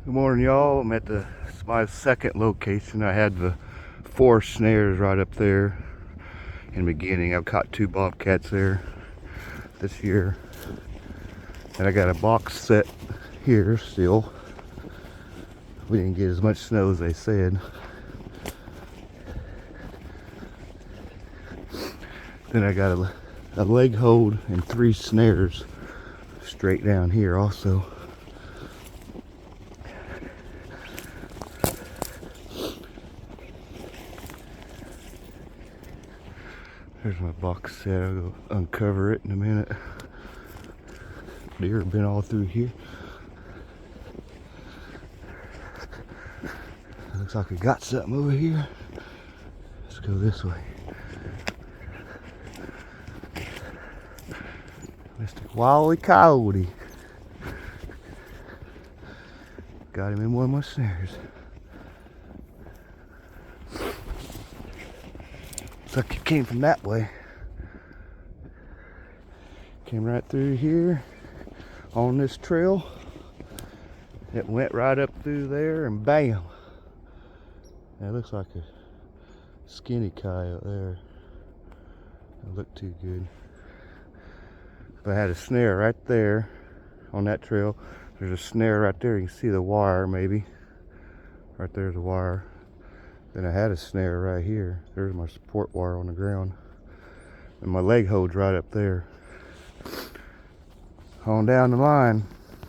Good morning, y'all. I'm at it's my second location. I had the 4 snares right up there in the beginning. I've caught 2 bobcats there this year. And I got a box set here still. We didn't get as much snow as they said. Then I got a leg hold and 3 snares straight down here also. There's my box set. I'll go uncover it in a minute. Deer have been all through here. Looks like we got something over here. Let's go this way. Mr. Wily Coyote. Got him in one of my snares. Looks like he came from that way. Came right through here on this trail. It went right up through there and bam. That looks like a skinny coyote there. Doesn't look too good. If I had a snare right there on that trail, there's a snare right there. You can see the wire maybe. Right there's a wire. Then I had a snare right here. There's my support wire on the ground. And my leg hold's right up there. On down the line.